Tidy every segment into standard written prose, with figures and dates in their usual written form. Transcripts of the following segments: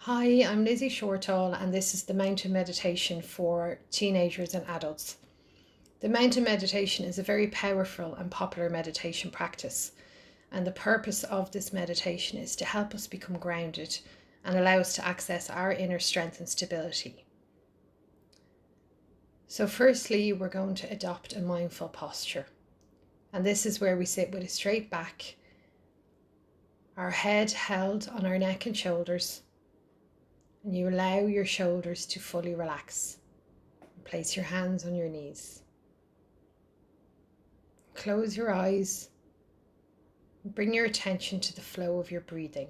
Hi, I'm Lizzie Shortall, and this is the Mountain Meditation for teenagers and adults. The Mountain Meditation is a very powerful and popular meditation practice, and the purpose of this meditation is to help us become grounded and allow us to access our inner strength and stability. So, firstly, we're going to adopt a mindful posture, and this is where we sit with a straight back, our head held on our neck and shoulders, and you allow your shoulders to fully relax. Place your hands on your knees. Close your eyes. Bring your attention to the flow of your breathing.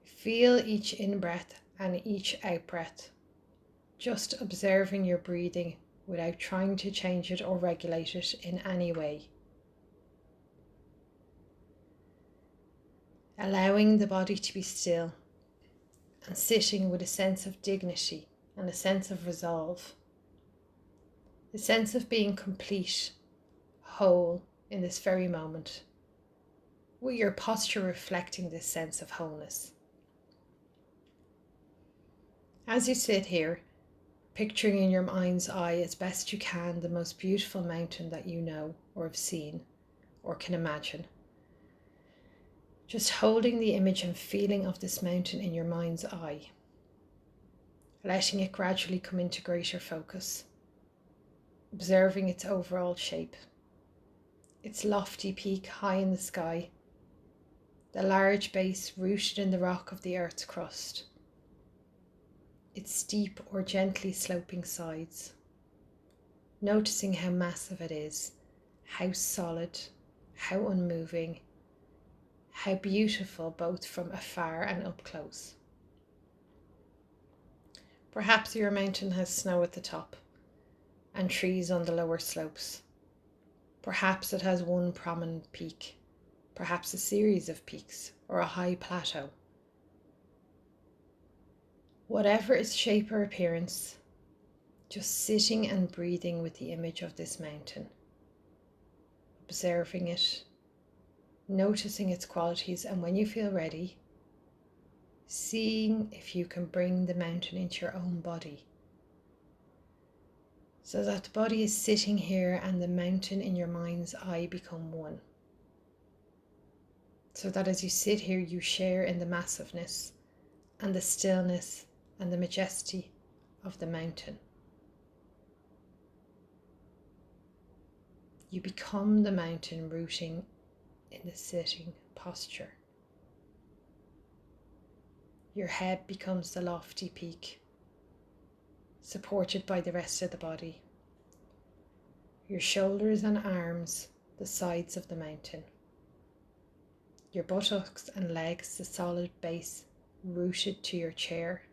Feel each in-breath and each out-breath, just observing your breathing without trying to change it or regulate it in any way. Allowing the body to be still and sitting with a sense of dignity and a sense of resolve. A sense of being complete, whole in this very moment, with your posture reflecting this sense of wholeness. As you sit here, picturing in your mind's eye as best you can the most beautiful mountain that you know or have seen or can imagine. Just holding the image and feeling of this mountain in your mind's eye, letting it gradually come into greater focus, observing its overall shape, its lofty peak high in the sky, the large base rooted in the rock of the earth's crust, its steep or gently sloping sides, noticing how massive it is, how solid, how unmoving, how beautiful both from afar and up close. Perhaps your mountain has snow at the top and trees on the lower slopes. Perhaps it has one prominent peak, perhaps a series of peaks or a high plateau. Whatever its shape or appearance, just sitting and breathing with the image of this mountain, observing it, noticing its qualities, and when you feel ready, seeing if you can bring the mountain into your own body, so that the body is sitting here and the mountain in your mind's eye become one. So that as you sit here, you share in the massiveness and the stillness and the majesty of the mountain. You become the mountain rooting in the sitting posture. Your head becomes the lofty peak, supported by the rest of the body. Your shoulders and arms, the sides of the mountain. Your buttocks and legs, the solid base rooted to your chair.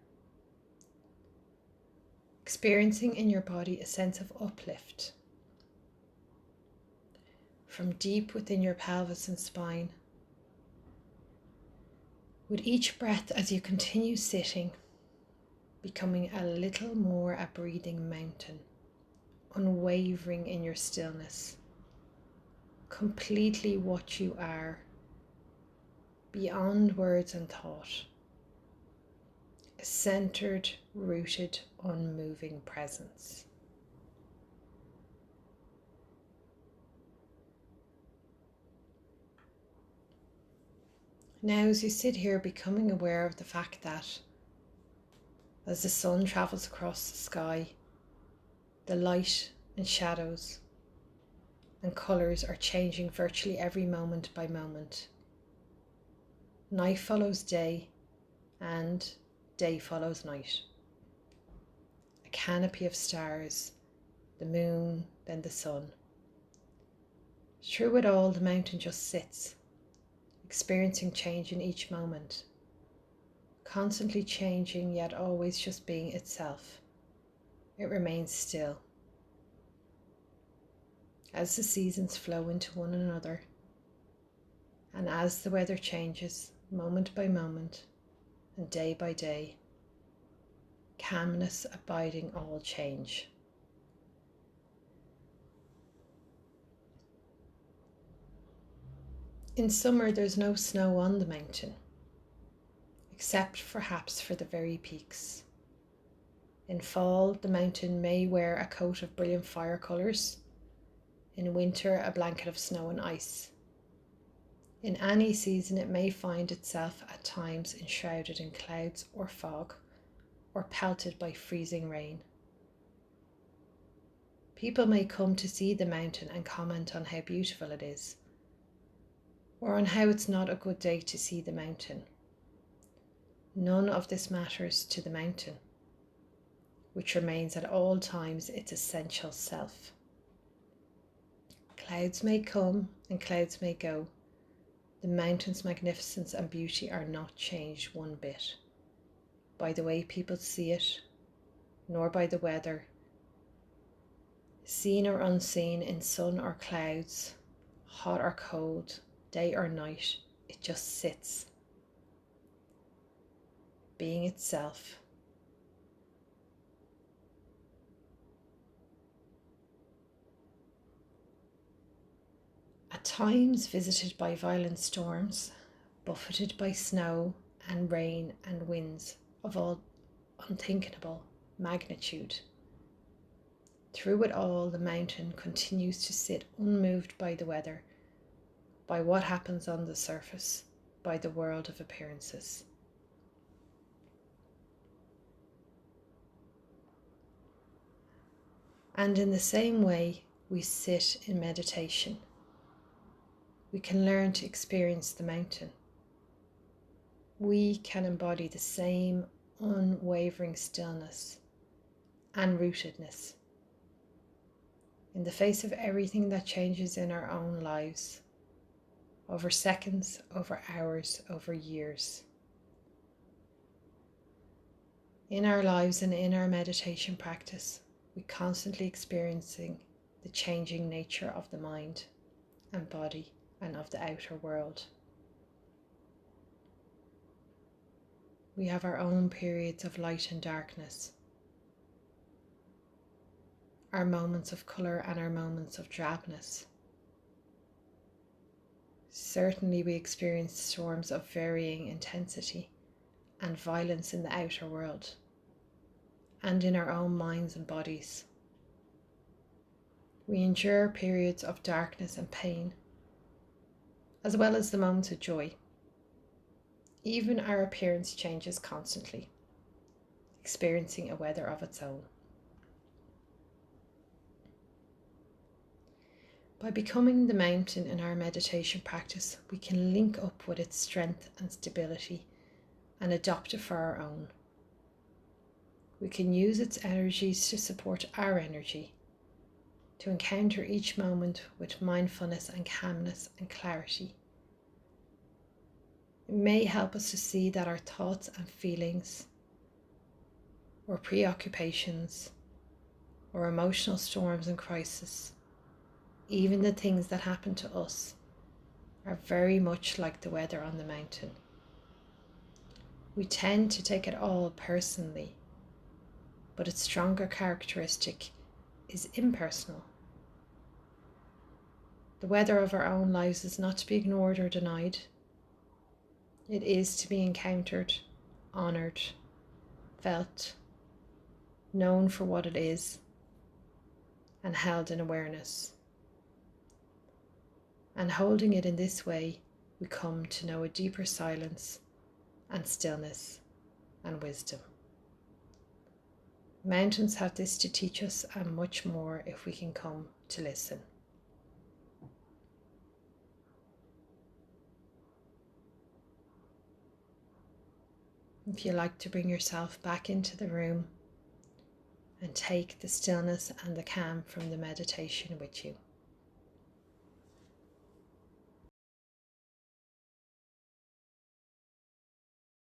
Experiencing in your body a sense of uplift from deep within your pelvis and spine. With each breath as you continue sitting, becoming a little more a breathing mountain, unwavering in your stillness, completely what you are, beyond words and thought, a centered, rooted, unmoving presence. Now, as you sit here, becoming aware of the fact that as the sun travels across the sky, the light and shadows and colours are changing virtually every moment by moment. Night follows day and day follows night. A canopy of stars, the moon, then the sun. Through it all, the mountain just sits, experiencing change in each moment, constantly changing yet always just being itself. It remains still. As the seasons flow into one another, and as the weather changes moment by moment and day by day, calmness abiding all change. In summer, there's no snow on the mountain, except perhaps for the very peaks. In fall, the mountain may wear a coat of brilliant fire colours. In winter, a blanket of snow and ice. In any season, it may find itself at times enshrouded in clouds or fog, or pelted by freezing rain. People may come to see the mountain and comment on how beautiful it is, or on how it's not a good day to see the mountain. None of this matters to the mountain, which remains at all times its essential self. Clouds may come and clouds may go. The mountain's magnificence and beauty are not changed one bit by the way people see it, nor by the weather, seen or unseen, in sun or clouds, hot or cold, day or night. It just sits, being itself. At times visited by violent storms, buffeted by snow and rain and winds of all unthinkable magnitude. Through it all, the mountain continues to sit unmoved by the weather, by what happens on the surface, by the world of appearances. And in the same way, we sit in meditation. We can learn to experience the mountain. We can embody the same unwavering stillness and rootedness in the face of everything that changes in our own lives, over seconds, over hours, over years. In our lives and in our meditation practice, we're constantly experiencing the changing nature of the mind and body and of the outer world. We have our own periods of light and darkness, our moments of colour and our moments of drabness. Certainly we experience storms of varying intensity and violence in the outer world and in our own minds and bodies. We endure periods of darkness and pain, as well as the moments of joy. Even our appearance changes constantly, experiencing a weather of its own. By becoming the mountain in our meditation practice, we can link up with its strength and stability and adopt it for our own. We can use its energies to support our energy, to encounter each moment with mindfulness and calmness and clarity. It may help us to see that our thoughts and feelings, or preoccupations, or emotional storms and crises, even the things that happen to us, are very much like the weather on the mountain. We tend to take it all personally, but its stronger characteristic is impersonal. The weather of our own lives is not to be ignored or denied. It is to be encountered, honoured, felt, known for what it is, and held in awareness. And holding it in this way, we come to know a deeper silence and stillness and wisdom. Mountains have this to teach us and much more if we can come to listen. If you like to bring yourself back into the room and take the stillness and the calm from the meditation with you.